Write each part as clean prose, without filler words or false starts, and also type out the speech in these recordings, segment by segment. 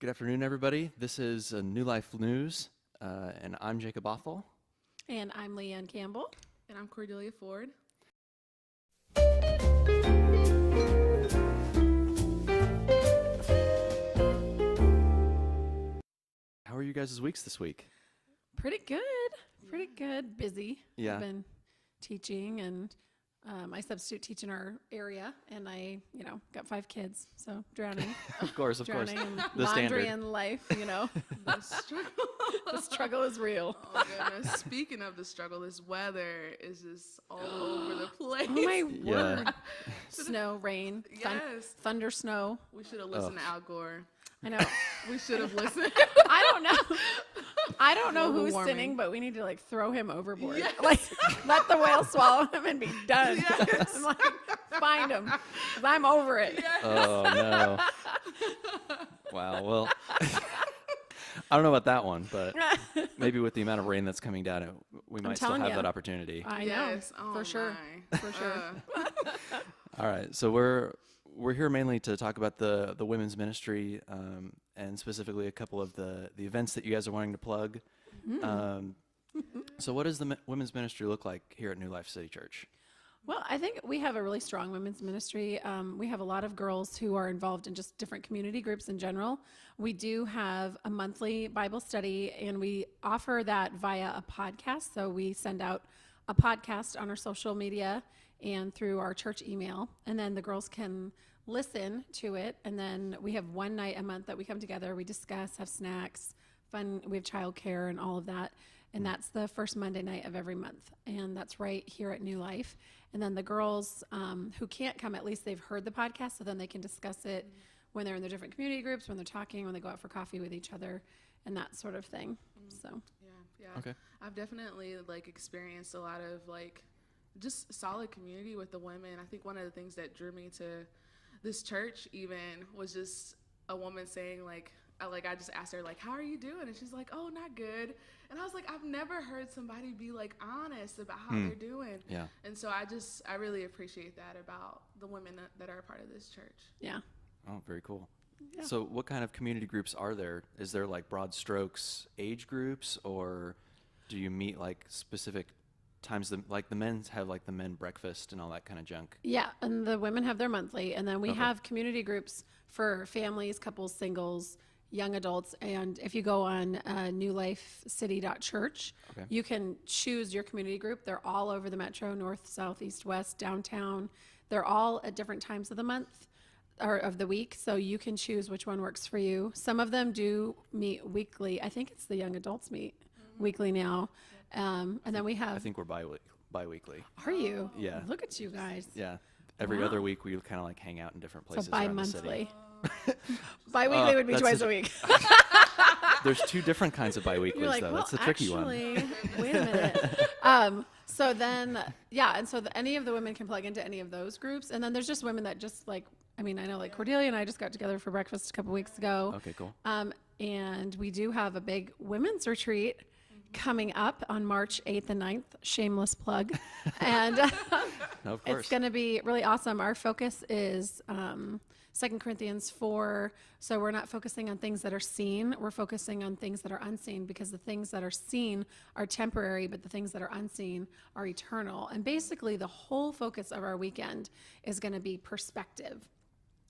Good afternoon, everybody. This is New Life News, and I'm Jacob Bothell. And I'm LeighAnn Campbell. And I'm Cordelia Ford. How are you guys' weeks this week? Pretty good. Pretty good. Busy. Yeah. I've been teaching, and I substitute teach in our area, and I, got 5 kids, so drowning. Of course. Drowning in The laundry standard. and life, The struggle. The struggle is real. Oh, goodness. Speaking of the struggle, this weather is just all over the place. Oh, my Yeah. word. Snow, rain, Yes. thunder, snow. We should have listened to Al Gore. I know. We should have listened. I don't know. I don't know Global who's warming. sinning, but we need to throw him overboard. Yes. Let the whale swallow him and be done. Yes. I'm find him. 'Cause I'm over it. Yes. Oh, no. Wow. Well, I don't know about that one, but maybe with the amount of rain that's coming down, we might still telling have ya. that opportunity. I know. Yes. Oh, for sure. my. For sure. All right. So we're here mainly to talk about the women's ministry, and specifically a couple of the events that you guys are wanting to plug. So what does the women's ministry look like here at New Life City Church? Well, I think we have a really strong women's ministry. We have a lot of girls who are involved in just different community groups in general. We do have a monthly Bible study, and we offer that via a podcast. So we send out a podcast on our social media and through our church email, and then the girls can listen to it. And then we have one night a month that we come together, we discuss, have snacks, fun, we have childcare and all of that. And that's the first Monday night of every month. And that's right here at New Life. And then the girls who can't come, at least they've heard the podcast, so then they can discuss it when they're in their different community groups, when they're talking, when they go out for coffee with each other, and that sort of thing. So Yeah. Okay. I've definitely experienced a lot of just solid community with the women. I think one of the things that drew me to this church even was just a woman saying I just asked her how are you doing, and she's like, oh, not good. And I was like, I've never heard somebody be honest about how they're doing. Yeah. And so I really appreciate that about the women that are a part of this church. yeah. Oh, very cool. Yeah. So what kind of community groups are there? Is there broad strokes age groups, or do you meet specific times? The men's have the men breakfast and all that kind of junk. Yeah, and the women have their monthly, and then we Okay. have community groups for families, couples, singles, young adults. And if you go on newlifecity.church, Okay. you can choose your community group. They're all over the metro, north, south, east, west, downtown. They're all at different times of the month or of the week, so you can choose which one works for you. Some of them do meet weekly. I think it's the young adults meet weekly now. And then we have, I think we're bi-weekly. are you? Yeah. Look at you guys. Yeah. Every Wow. other week we kind of hang out in different So places around the city. bi-monthly. Bi-weekly would be that's twice a- a week. There's 2 different kinds of bi-weeklies, You're like, though. well, That's the tricky one. actually, wait a minute. So then, and so any of the women can plug into any of those groups. And then there's just women that just I know Cordelia and I just got together for breakfast a couple weeks ago. Okay, cool. And we do have a big women's retreat coming up on March 8th and 9th. Shameless plug. And No, of course. it's going to be really awesome. Our focus is 2 Corinthians 4. So we're not focusing on things that are seen. We're focusing on things that are unseen, because the things that are seen are temporary, but the things that are unseen are eternal. And basically the whole focus of our weekend is going to be perspective.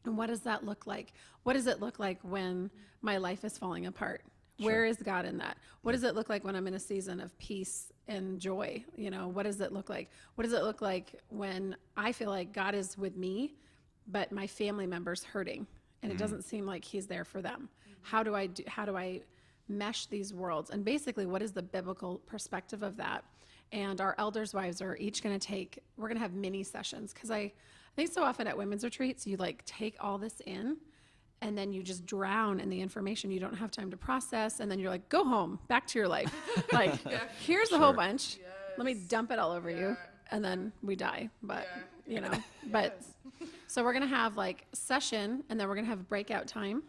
And what does that look like? What does it look like when my life is falling apart? Where is God in that? What does it look like when I'm in a season of peace and joy? What does it look like? What does it look like when I feel like God is with me, but my family member's hurting and it doesn't seem like he's there for them? How do I mesh these worlds? And basically, what is the biblical perspective of that? And our elders' wives are each going to we're going to have mini sessions, because I think so often at women's retreats, you take all this in and then you just drown in the information. You don't have time to process. And then you're like, go home, back to your life. Here's a whole bunch. Yes. Let me dump it all over you. And then we die. But, Yeah. but so we're going to have session, and then we're going to have a breakout time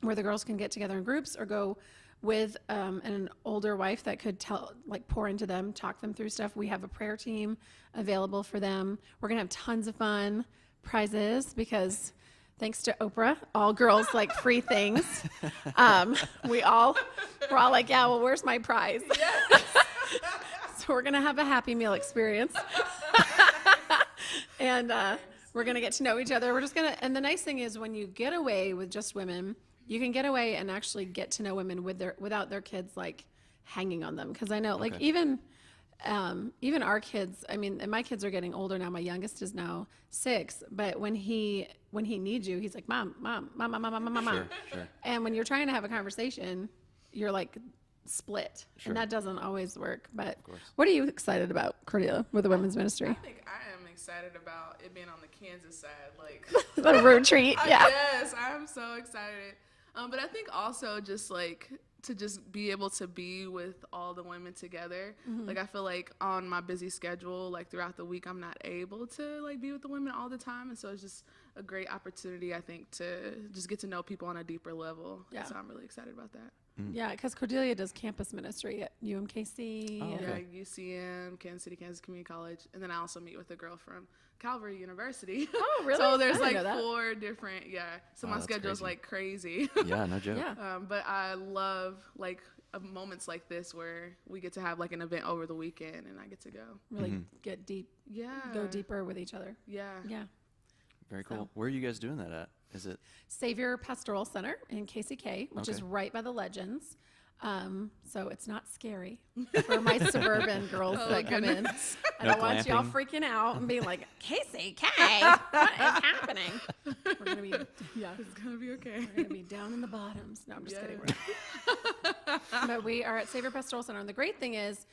where the girls can get together in groups or go with an older wife that could pour into them, talk them through stuff. We have a prayer team available for them. We're going to have tons of fun, prizes, because thanks to Oprah, all girls like free things. We're all like, yeah, well, where's my prize? So we're going to have a Happy Meal experience. And we're going to get to know each other. We're just going to, and the nice thing is when you get away with just women, you can get away and actually get to know women without their kids like hanging on them. Cause I know like even our kids, I mean, and my kids are getting older now. My youngest is now 6, but when he needs you, he's like, mom. Sure. And when you're trying to have a conversation, you're like split, Sure. and that doesn't always work. But what are you excited about, Cordelia, with the women's ministry? I think I am excited about it being on the Kansas side, like The retreat, yeah. Yes, I'm so excited. But I think also just like to just be able to be with all the women together. Like I feel like on my busy schedule, like throughout the week, I'm not able to like be with the women all the time, and so it's just a great opportunity, I think, to just get to know people on a deeper level. Yeah. So I'm really excited about that. Yeah, because Cordelia does campus ministry at UMKC. Oh, and- okay. Yeah, UCM, Kansas City, Kansas Community College, and then I also meet with a girl from Calvary University. Oh, really? So I there's didn't like know that. 4 different, so Wow, my that's schedule's crazy. like crazy. Yeah, no joke. Yeah. But I love like moments like this where we get to have like an event over the weekend and I get to go. Really get deep, Yeah. go deeper with each other. Yeah. Yeah. Very cool. So- Where are you guys doing that at? Is it? Savior Pastoral Center in KCK, which is Okay. right by the Legends. So it's not scary for my suburban girls that come in. I No don't want y'all glamping. freaking out and being like, KCK, what is happening? We're going to be, It's gonna be okay. we're going to be down in the bottoms. No, I'm just Yeah. kidding. But we are at Savior Pastoral Center. And the great thing is,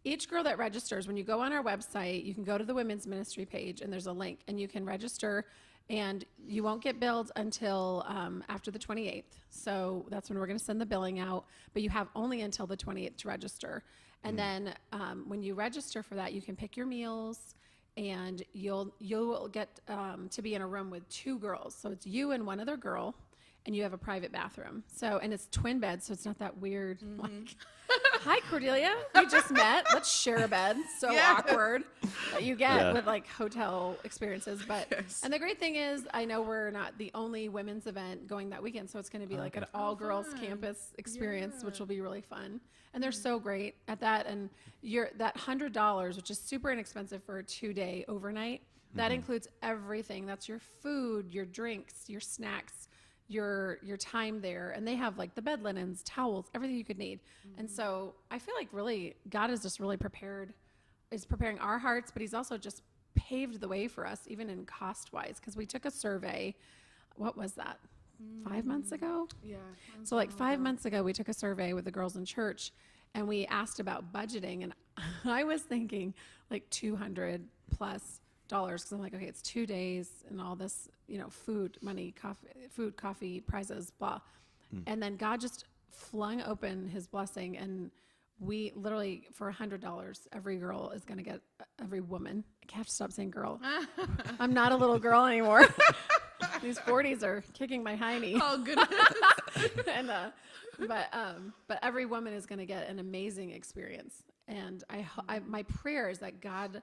each girl that registers, when you go on our website, you can go to the women's ministry page and there's a link and you can register, and you won't get billed until after the 28th. So that's when we're going to send the billing out, but you have only until the 28th to register. And then when you register for that, you can pick your meals, and you'll get to be in a room with 2 girls. So it's you and one other girl, and you have a private bathroom. So, and it's twin beds, so it's not that weird. Like, hi Cordelia, we just met. Let's share a bed. So awkward that you get with like hotel experiences. But and the great thing is, I know we're not the only women's event going that weekend, so it's going to be like an all-girls campus experience, which will be really fun. And they're so great at that. And that $100, which is super inexpensive for a 2-day overnight, that includes everything. That's your food, your drinks, your snacks, your time there. And they have like the bed linens, towels, everything you could need. And so I feel like really God is just really preparing our hearts, but he's also just paved the way for us, even in cost wise, because we took a survey. What was that? 5 months ago? Yeah. So like 5 months ago, we took a survey with the girls in church, and we asked about budgeting, and I was thinking like $200 plus, because I'm like, okay, it's 2 days and all this, food, money, coffee, prizes, blah. And then God just flung open his blessing, and we literally, for $100, every girl is going to get, every woman, I have to stop saying girl. I'm not a little girl anymore. These 40s are kicking my hiney. Oh goodness. And but every woman is going to get an amazing experience. And my prayer is that God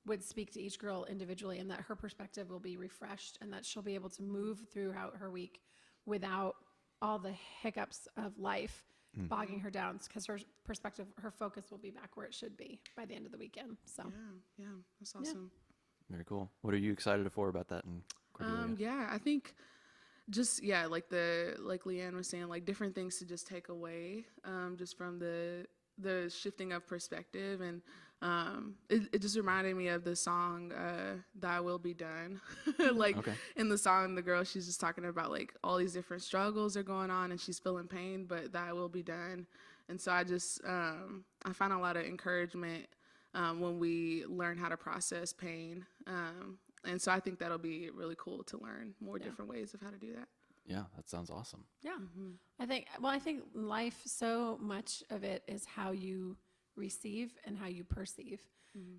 would speak to each girl individually, and that her perspective will be refreshed, and that she'll be able to move throughout her week without all the hiccups of life bogging her down, because her perspective, her focus will be back where it should be by the end of the weekend. So Yeah. That's awesome. Very cool. What are you excited for about that? And Cordelia? I think just like LeighAnn was saying, like different things to just take away just from the shifting of perspective, and it just reminded me of the song Thy Will Be Done. In the song, the girl, she's just talking about like all these different struggles are going on and she's feeling pain, but Thy will be done. And so I just I find a lot of encouragement when we learn how to process pain. And so I think that'll be really cool to learn more different ways of how to do that. Yeah, that sounds awesome. yeah, I think life, so much of it is how you receive and how you perceive.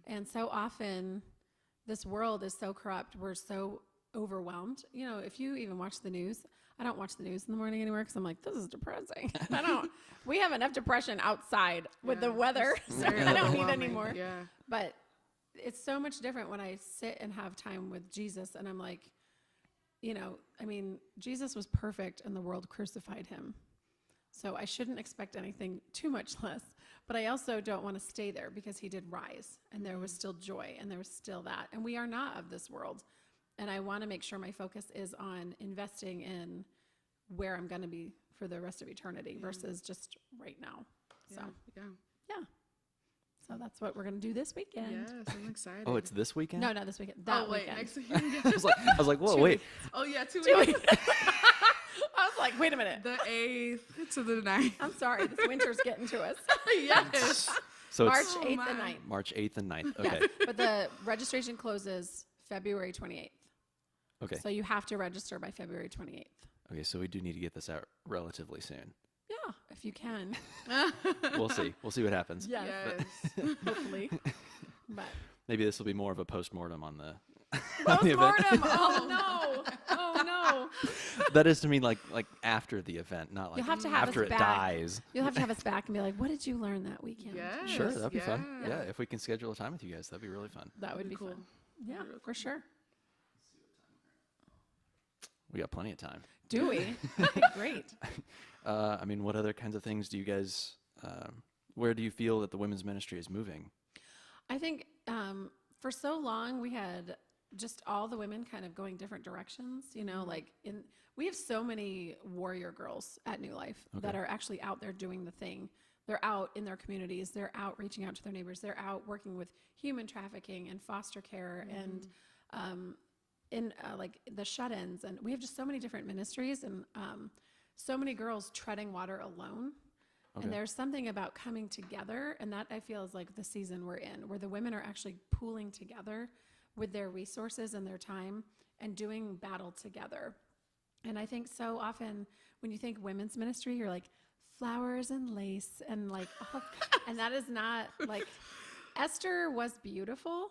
And so often this world is so corrupt. We're so overwhelmed. If you even watch the news, I don't watch the news in the morning anymore because I'm like, this is depressing. We have enough depression outside with the weather. So I don't need anymore. Yeah. But it's so much different when I sit and have time with Jesus, and I'm like, I mean, Jesus was perfect and the world crucified him. So I shouldn't expect anything too much less. But I also don't want to stay there because he did rise and there was still joy and there was still that. And we are not of this world. And I want to make sure my focus is on investing in where I'm going to be for the rest of eternity versus just right now. So, yeah. So that's what we're going to do this weekend. Yes, I'm excited. Oh, it's this weekend? No, not this weekend. That weekend. Next weekend. I was like, whoa, wait. Oh, yeah, 2 2 weeks. weeks. I was like, wait a minute. The 8th to the 9th. I'm sorry. This winter's getting to us. Yes. So March it's 8th and 9th. March 8th and 9th. Okay. Yes. But the registration closes February 28th. Okay. So you have to register by February 28th. Okay, so we do need to get this out relatively soon. Yeah, if you can. We'll see. We'll see what happens. Yes. Yes. Hopefully. But Maybe this will be more of a postmortem on the on the event. postmortem. Oh no. Oh no. That is to mean like after the event, not like You'll have to have after us it back. dies. You'll have to have us back and be like, what did you learn that weekend? Yes. Sure, that'd be fun. yeah. Yeah, if we can schedule a time with you guys, that'd be really fun. That would be cool. fun. Yeah, Real for sure. We got plenty of time. Do we? Great. I mean, what other kinds of things do you guys? Where do you feel that the women's ministry is moving? I think for so long we had just all the women kind of going different directions, we have so many warrior girls at New Life that are actually out there doing the thing. They're out in their communities. They're out reaching out to their neighbors. They're out working with human trafficking and foster care and in like the shut-ins. And we have just so many different ministries and so many girls treading water alone. Okay. And there's something about coming together, and that I feel is like the season we're in, where the women are actually pooling together with their resources and their time and doing battle together. And I think so often when you think women's ministry, you're like flowers and lace and like, and that is not like, Esther was beautiful,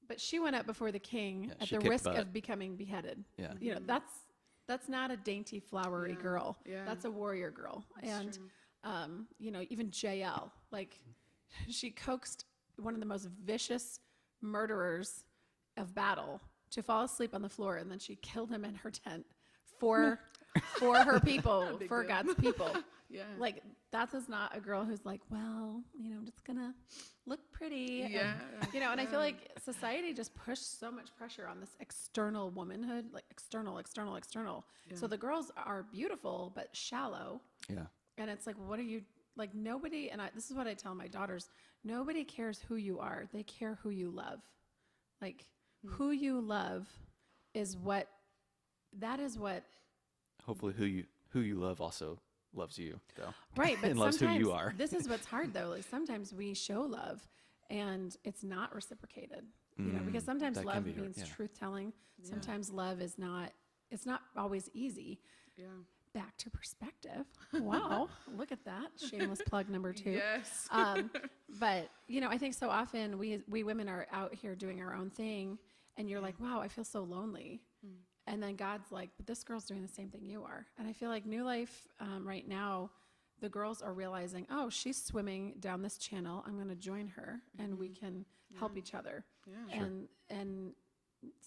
but she went up before the king at she the kicked risk butt. of becoming beheaded. Yeah. That's not a dainty, flowery girl. Yeah. That's a warrior girl. That's And true. even JL, like she coaxed one of the most vicious murderers of battle to fall asleep on the floor, and then she killed him in her tent for her people, for deal. God's people. Yeah. Like that is not a girl who's like, well, I'm just gonna look pretty. Yeah. And I feel like society just pushed so much pressure on this external womanhood, like external. So the girls are beautiful but shallow. Yeah. And it's like, what are you, like nobody, and this is what I tell my daughters, nobody cares who you are. They care who you love. Like who you love is what. Hopefully, who you love also loves you, though. Right, but and loves who you are. This is what's hard though. Like sometimes we show love and it's not reciprocated. Because sometimes that can love be hard, means yeah. truth telling. Sometimes love is not, it's not always easy. Yeah. Back to perspective. Wow. Look at that. Shameless plug number 2. Yes. But I think so often we women are out here doing our own thing and you're like, wow, I feel so lonely. And then God's like, but this girl's doing the same thing you are. And I feel like New Life right now, the girls are realizing, oh, she's swimming down this channel. I'm going to join her and we can help each other. Yeah. And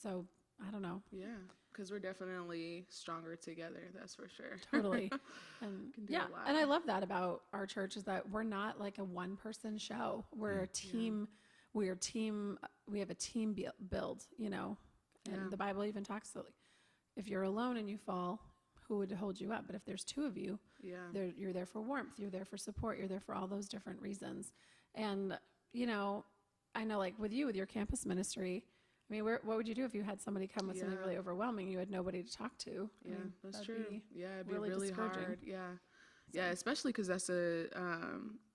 so I don't know. Yeah. Because we're definitely stronger together. That's for sure. Totally. And Can do a lot. and I love that about our church is that we're not like a one person show. We're a team. We have a team build, and the Bible even talks like, if you're alone and you fall, who would hold you up? But if there's 2 of you, you're there for warmth, you're there for support, you're there for all those different reasons. And, I know like with you, with your campus ministry, I mean, what would you do if you had somebody come with something really overwhelming? You had nobody to talk to. Yeah, that's true. It'd be really really discouraging. hard. Yeah. Yeah, especially because that's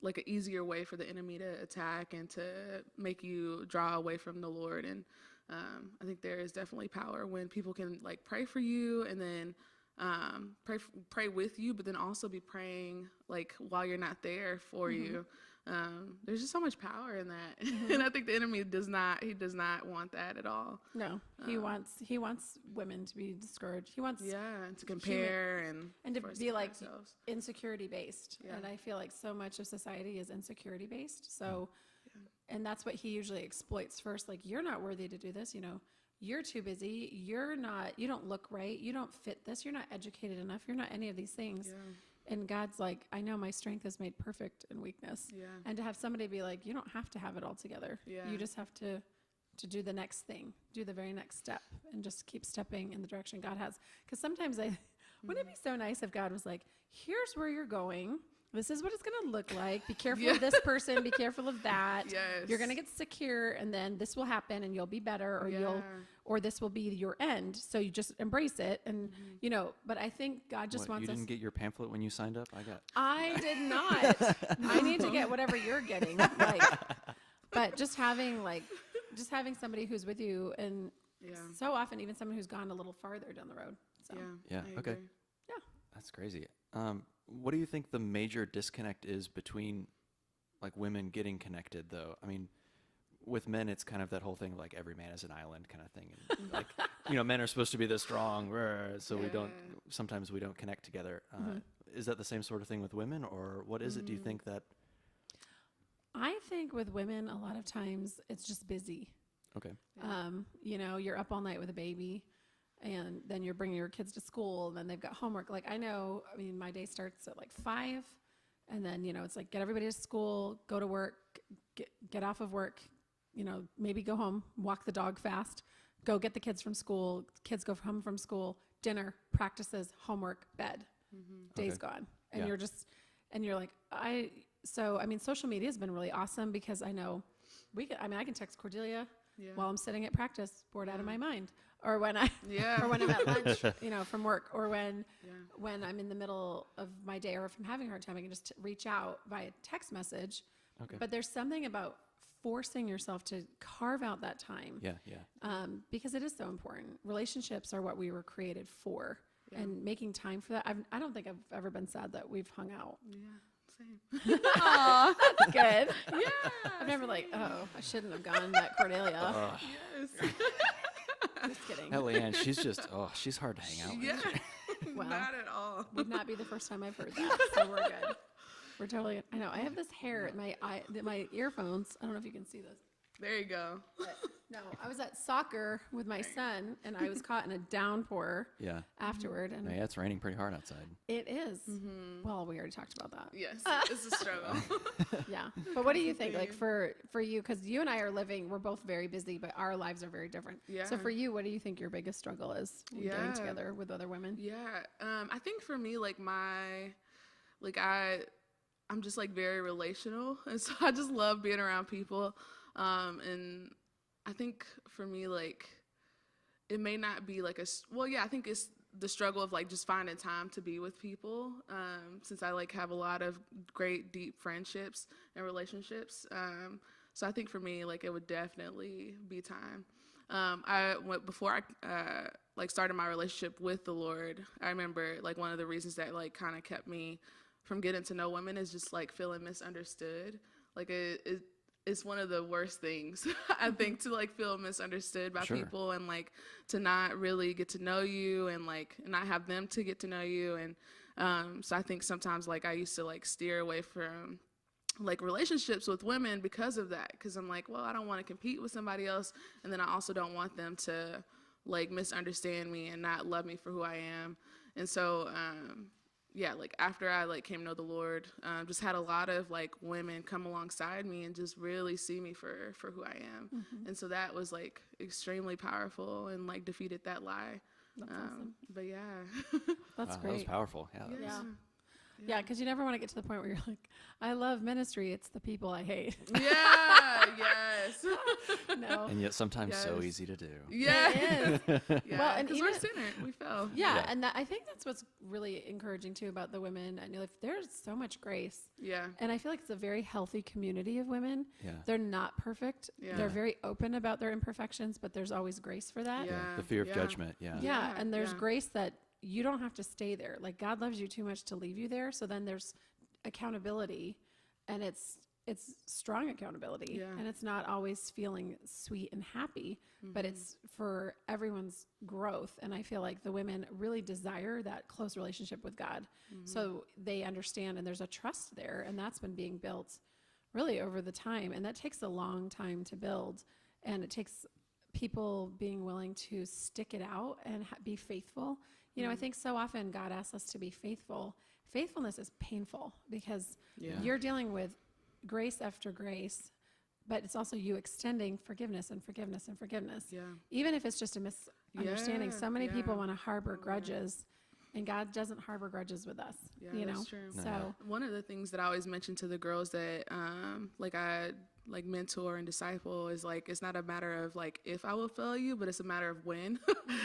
like an easier way for the enemy to attack and to make you draw away from the Lord. And I think there is definitely power when people can like pray for you and then pray with you, but then also be praying like while you're not there for you. There's just so much power in that, and I think the enemy does not want that at all. No, he wants women to be discouraged. He wants to compare and to be like ourselves. insecurity based. And I feel like so much of society is insecurity based. So, and that's what he usually exploits first. Like, you're not worthy to do this. you're too busy. You don't look right. You don't fit this. You're not educated enough. You're not any of these things. Yeah. And God's like, I know my strength is made perfect in weakness. Yeah. And to have somebody be like, you don't have to have it all together. Yeah. You just have to do the next thing, do the very next step, and just keep stepping in the direction God has. Because sometimes wouldn't it be so nice if God was like, here's where you're going. This is what it's going to look like. Be careful of this person. Be careful of that. Yes. You're going to get secure, and then this will happen, and you'll be better, or this will be your end. So you just embrace it, and But I think God just wants You us. didn't get your pamphlet when you signed up? I did not. I need to get whatever you're getting. But just having somebody who's with you, and so often even someone who's gone a little farther down the road. So. Yeah. I Okay. agree. Yeah. That's crazy. What do you think the major disconnect is between like women getting connected though? I mean, with men, it's kind of that whole thing of like every man is an island kind of thing. And like, men are supposed to be this strong, so sometimes we don't connect together. Is that the same sort of thing with women, or what is it? Do you think that? I think with women, a lot of times it's just busy. Okay. You're up all night with a baby, and then you're bringing your kids to school, and then they've got homework. Like my day starts at like 5, and then, it's like get everybody to school, go to work, get off of work, maybe go home, walk the dog fast, go get the kids from school, kids go home from school, dinner, practices, homework, bed, day's gone. And you're like, social media has been really awesome because I know I can text Cordelia while I'm sitting at practice, bored out of my mind, or when I'm at lunch, from work, or when I'm in the middle of my day, or if I'm having a hard time, I can just reach out via text message. Okay. But there's something about forcing yourself to carve out that time. Because it is so important. Relationships are what we were created for, and making time for that. I don't think I've ever been sad that we've hung out. Yeah. Same. Aw, that's good. Yeah. I'm never like, I shouldn't have gone that Cordelia. Yes. Just kidding. LeighAnn, she's hard to hang out with. Yeah. Well, Not at all. Would not be the first time I've heard that. So we're good. We're totally. I know. I have this hair at my earphones. I don't know if you can see this. There you go. But no, I was at soccer with my son, and I was caught in a downpour. Yeah. Afterward, and it's raining pretty hard outside. it is. Well, we already talked about that. Yes. It's a struggle. Yeah. But what do you think, like for you, because you and I we're both very busy, but our lives are very different. Yeah. So for you, what do you think your biggest struggle is when getting together with other women? Yeah. I think for me, I'm just like very relational. And so I just love being around people. And I think for me, like, it may not be like I think it's the struggle of like just finding time to be with people. Since I like have a lot of great deep friendships and relationships. So I think for me, like, it would definitely be time. Before I started my relationship with the Lord, I remember like one of the reasons that like kind of kept me from getting to know women is just like feeling misunderstood. Like it's one of the worst things, I think, to like feel misunderstood by people, and like to not really get to know you, and like not have them to get to know you. And so I think sometimes like I used to like steer away from like relationships with women because of that, because I'm like, well, I don't want to compete with somebody else, and then I also don't want them to like misunderstand me and not love me for who I am. And so like after I like came to know the Lord, just had a lot of like women come alongside me and just really see me for who I am. And so that was like extremely powerful and like defeated that lie. That's awesome. But That's Wow, great. that was powerful. Yeah, because you never want to get to the point where you're like, I love ministry. It's the people I hate. Yes. No. And yet sometimes so easy to do. Yeah. It is. Yeah. Well, and because even we're sinner. We fell. Yeah, and I think that's what's really encouraging too about the women at NewLife. There's so much grace. Yeah. And I feel like it's a very healthy community of women. Yeah. They're not perfect. Yeah. They're very open about their imperfections, but there's always grace for that. Yeah. The fear of judgment. Yeah. Yeah, and there's Yeah. grace that you don't have to stay there. Like God loves you too much to leave you there. So then there's accountability, and it's strong accountability, Yeah. and it's not always feeling sweet and happy, but it's for everyone's growth. And I feel like the women really desire that close relationship with God. So they understand, and there's a trust there, and that's been being built really over the time. And that takes a long time to build, and it takes people being willing to stick it out and be faithful. You know, I think so often God asks us to be faithful. Faithfulness is painful because you're dealing with grace after grace, but it's also you extending forgiveness and forgiveness and forgiveness. Yeah. Even if it's just a misunderstanding. So many people want to harbor grudges, and God doesn't harbor grudges with us. Yeah, you know? that's true. So one of the things that I always mention to the girls that I mentor and disciple is like, it's not a matter of like if I will fail you, but it's a matter of when,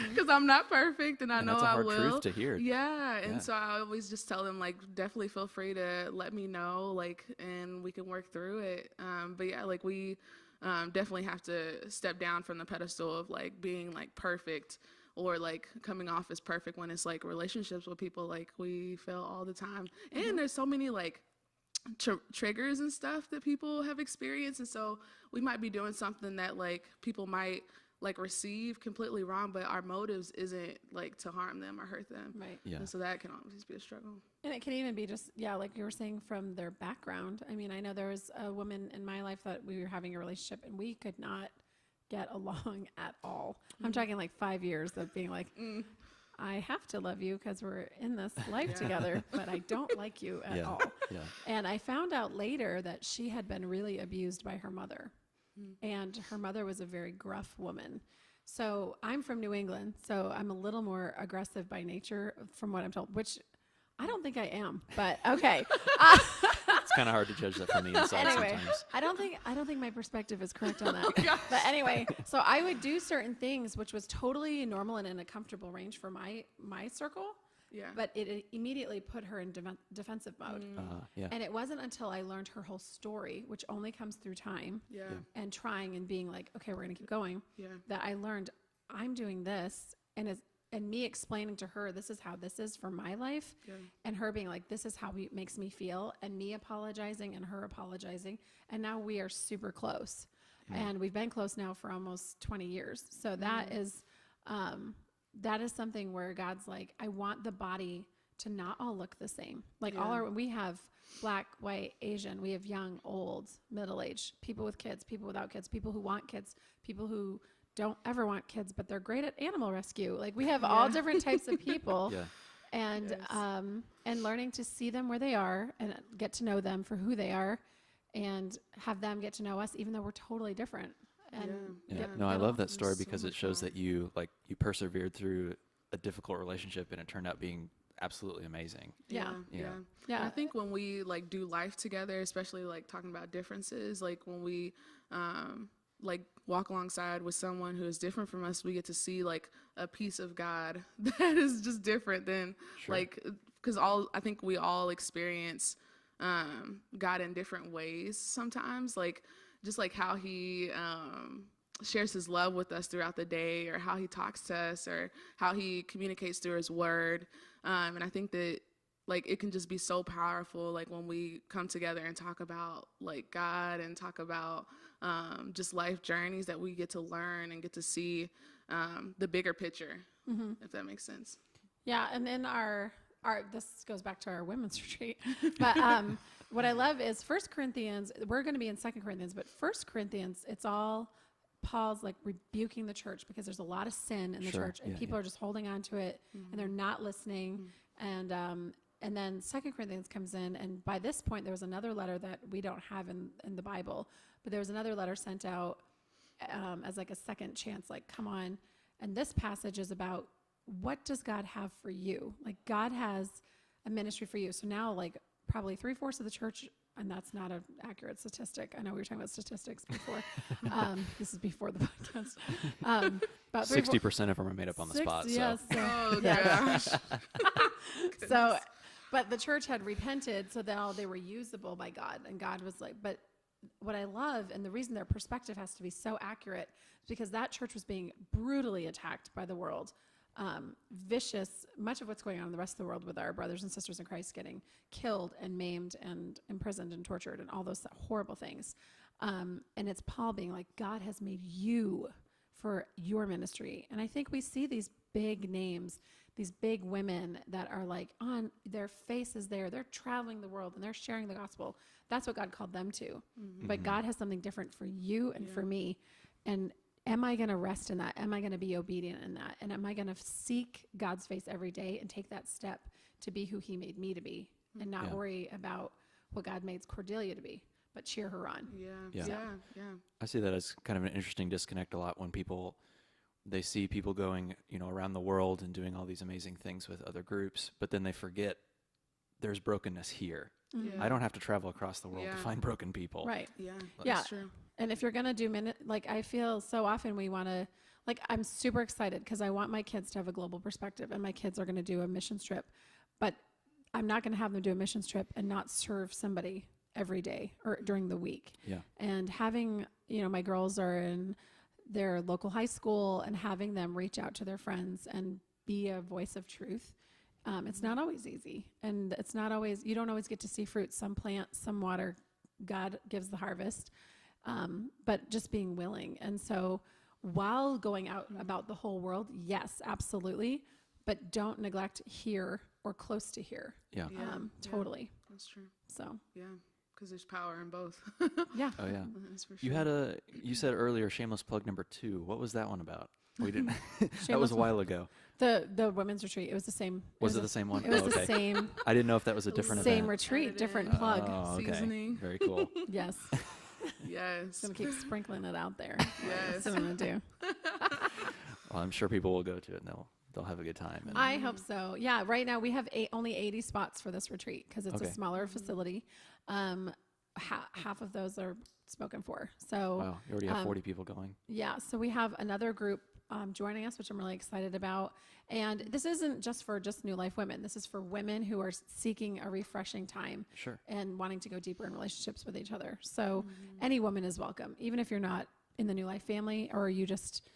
because I'm not perfect and I know that's a I hard will. truth to hear. Yeah, and so I always just tell them like, definitely feel free to let me know, like, and we can work through it. But yeah, like we definitely have to step down from the pedestal of like being like perfect or like coming off as perfect when it's like relationships with people, like we fail all the time. And there's so many like triggers and stuff that people have experienced, and so we might be doing something that like people might like receive completely wrong, but our motives isn't like to harm them or hurt them. right. Yeah. And so that can always be a struggle. And it can even be just, like you were saying, from their background. I mean, I know there was a woman in my life that we were having a relationship and we could not get along at all. I'm talking like 5 years of being like, I have to love you because we're in this life together, but I don't like you at all. Yeah. And I found out later that she had been really abused by her mother. And her mother was a very gruff woman. So I'm from New England, so I'm a little more aggressive by nature from what I'm told, which I don't think I am, but okay. It's kind of hard to judge that from the inside Anyway, sometimes. I don't think my perspective is correct on that. But anyway, so I would do certain things which was totally normal and in a comfortable range for my circle. Yeah. But it immediately put her in defensive mode. Yeah. And it wasn't until I learned her whole story, which only comes through time Yeah. and trying and being like, okay, we're going to keep going, Yeah. that I learned I'm doing this, and me explaining to her, this is how this is for my life, and her being like, this is how it makes me feel, and me apologizing and her apologizing. And now we are super close. And we've been close now for almost 20 years. So that is something where God's like, I want the body to not all look the same. Like we have Black, white, Asian, we have young, old, middle-aged, people with kids, people without kids, people who want kids, people who don't ever want kids, but they're great at animal rescue. Like we have all different types of people. And and learning to see them where they are and get to know them for who they are, and have them get to know us even though we're totally different. And No, I love that story because it shows that you persevered through a difficult relationship and it turned out being absolutely amazing. Yeah. I think when we like do life together, especially like talking about differences, like when we like walk alongside with someone who is different from us, we get to see like a piece of God that is just different than like, because I think we all experience God in different ways sometimes, like just like how he shares his love with us throughout the day, or how he talks to us, or how he communicates through his word. And I think that like it can just be so powerful, like when we come together and talk about like God and talk about just life journeys, that we get to learn and get to see the bigger picture, if that makes sense. Yeah, and then our this goes back to our women's retreat, but what I love is 1 Corinthians. We're going to be in 2 Corinthians, but 1 Corinthians, it's all Paul's like rebuking the church because there's a lot of sin in the church, and people are just holding on to it, and they're not listening. And then 2 Corinthians comes in, and by this point there was another letter that we don't have in the Bible, but there was another letter sent out as like a second chance, like, come on. And this passage is about, what does God have for you? Like, God has a ministry for you. So now like probably 3/4 of the church, and that's not an accurate statistic. I know we were talking about statistics before. This is before the podcast. About 60% of them are made up on the spot. Yes. Oh gosh. So, but the church had repented, so now they were usable by God, and God was like, but what I love, and the reason their perspective has to be so accurate, is because that church was being brutally attacked by the world. Vicious, much of what's going on in the rest of the world with our brothers and sisters in Christ getting killed and maimed and imprisoned and tortured and all those horrible things. And it's Paul being like, God has made you for your ministry. And I think we see these big names, these big women that are like, on their faces there, they're traveling the world and they're sharing the gospel. That's what God called them to. But God has something different for you and for me. And am I going to rest in that? Am I going to be obedient in that? And am I going to seek God's face every day and take that step to be who he made me to be and not worry about what God made Cordelia to be, but cheer her on? Yeah. I see that as kind of an interesting disconnect a lot when people, they see people going, around the world and doing all these amazing things with other groups, but then they forget there's brokenness here. Yeah. I don't have to travel across the world to find broken people. Right. Yeah. Yeah. That's true. And if you're going to do I feel so often we want to, I'm super excited because I want my kids to have a global perspective, and my kids are going to do a missions trip, but I'm not going to have them do a missions trip and not serve somebody every day or during the week. Yeah. And having, my girls are in their local high school, and having them reach out to their friends and be a voice of truth. It's not always easy, and it's not always, you don't always get to see fruit. Some plant, some water, God gives the harvest. But just being willing. And so while going out about the whole world, yes, absolutely. But don't neglect here or close to here. Yeah. Totally. That's true. So. Yeah. Because there's power in both. Yeah. Oh yeah. That's for sure. You said earlier, shameless plug number 2. What was that one about? We didn't. That was Shameless a while ago. The women's retreat. It was the same. Was it the same one? It was Oh, the okay. same. I didn't know if that was a different Same event. retreat, different Edited. plug. Oh, okay. Seasoning. Very cool. Yes. Yes. Gonna keep sprinkling it out there. Yes. That's what I'm gonna do. Well, I'm sure people will go to it and they'll have a good time. And I hope so. Yeah. Right now we have only 80 spots for this retreat because it's a Okay. smaller facility. Half of those are spoken for. So wow, you already have 40 people going. yeah, so we have another group joining us, which I'm really excited about. And this isn't just for New Life women. This is for women who are seeking a refreshing time Sure. and wanting to go deeper in relationships with each other. So any woman is welcome, even if you're not in the New Life family, or you just,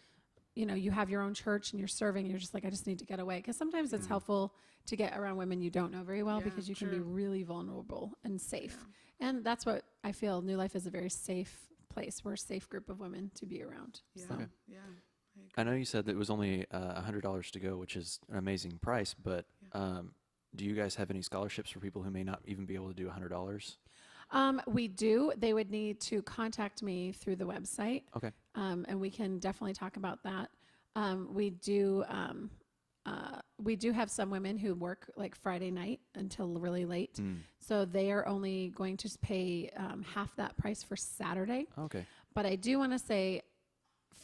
you have your own church and you're serving, you're just like, I just need to get away. Because sometimes it's helpful to get around women you don't know very well, Yeah, because you can be true. really vulnerable and safe. And that's what I feel. New Life is a very safe place. We're a safe group of women to be around. Yeah. So. Okay. Yeah. I know you said that it was only $100 to go, which is an amazing price, but do you guys have any scholarships for people who may not even be able to do $100? We do. They would need to contact me through the website. Okay. And we can definitely talk about that. We do have some women who work like Friday night until really late. So they are only going to pay half that price for Saturday. Okay. But I do want to say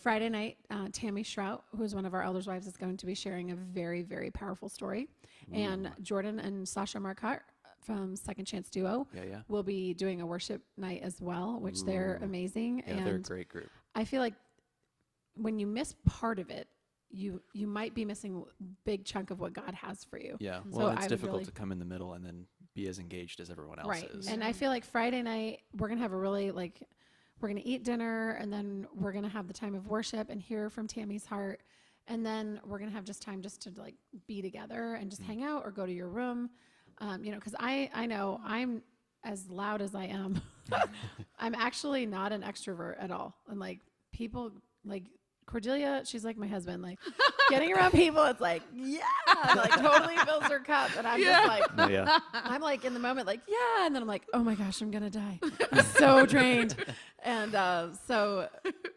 Friday night, Tammy Shrout, who's one of our elders' wives, is going to be sharing a very, very powerful story. And Jordan and Sasha Marcotte from Second Chance Duo will be doing a worship night as well, which they're amazing. Yeah, and they're a great group. I feel like when you miss part of it, you might be missing a big chunk of what God has for you. Yeah. So Well, I it's would difficult really- to come in the middle and then be as engaged as everyone else Right. is. And I feel like Friday night, we're going to have a really we're going to eat dinner, and then we're going to have the time of worship and hear from Tammy's heart. And then we're going to have just time just to be together and just hang out or go to your room. Cause I know I'm as loud as I am. I'm actually not an extrovert at all. And people Cordelia, she's like my husband, getting around people, it's totally fills her cup. And I'm just I'm in the moment, yeah. And then I'm like, oh my gosh, I'm going to die. I'm so drained. And so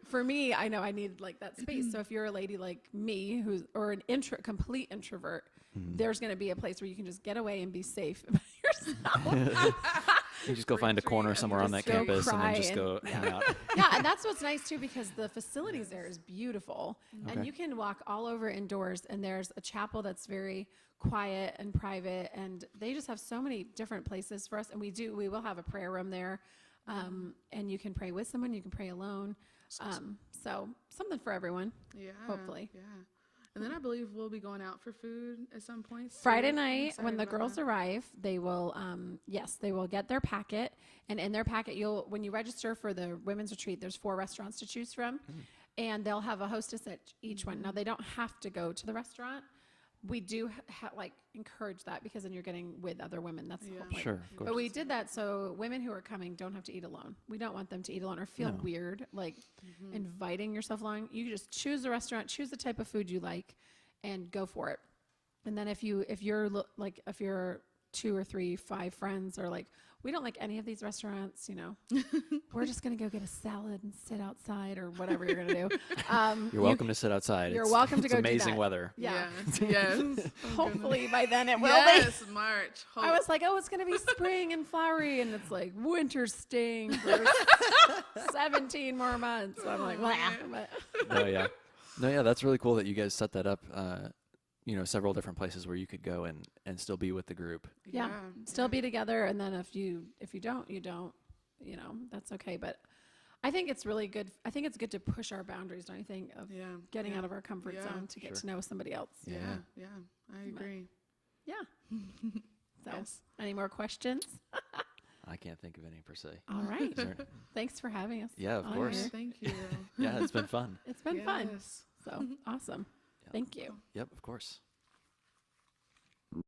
for me, I know I need that space. So if you're a lady like me, or an complete introvert, there's going to be a place where you can just get away and be safe by yourself. You just go find a corner somewhere on that go campus and then cry just go hang out. Yeah, and that's what's nice too, because the facilities there is beautiful, Okay. and you can walk all over indoors, and there's a chapel that's very quiet and private, and they just have so many different places for us. And we will have a prayer room there, and you can pray with someone, you can pray alone. So something for everyone. Yeah. Hopefully. Yeah. And then I believe we'll be going out for food at some point. Friday I'm night, excited when the about girls that. arrive, they will, they will get their packet. And in their packet, when you register for the women's retreat, there's 4 restaurants to choose from. And they'll have a hostess at each one. Now, they don't have to go to the restaurant. We do encourage that, because then you're getting with other women. That's the whole point. Sure, of course. But we did that so women who are coming don't have to eat alone. We don't want them to eat alone or feel weird, inviting yourself along. You just choose the restaurant, choose the type of food you like, and go for it. And then if you're 2 or 3, 5 friends are like, we don't like any of these restaurants, you know, we're just going to go get a salad and sit outside or whatever you're going to do. You're welcome to sit outside. You're It's- welcome to it's go do amazing that. weather. Yeah. Yes. Hopefully by then it will be. Yes, March. I was like, oh, it's going to be spring and flowery. And it's like winter staying for 17 more months. So I'm like, wow. No, yeah. No, yeah, that's really cool that you guys set that up, you know, several different places where you could go and still be with the group. Yeah. Still be together. And then if you don't, you don't, you know, that's okay. But I think it's really good. I think it's good to push our boundaries, don't you think, of getting out of our comfort zone to get to know somebody else. Yeah, I agree. Yeah. So, Yes. any more questions? I can't think of any per se. All right. Is there- Thanks for having us. Yeah, of on course. here. Thank you. Yeah, it's been fun. It's been fun. Yes. So awesome. Yeah. Thank you. Yep, of course.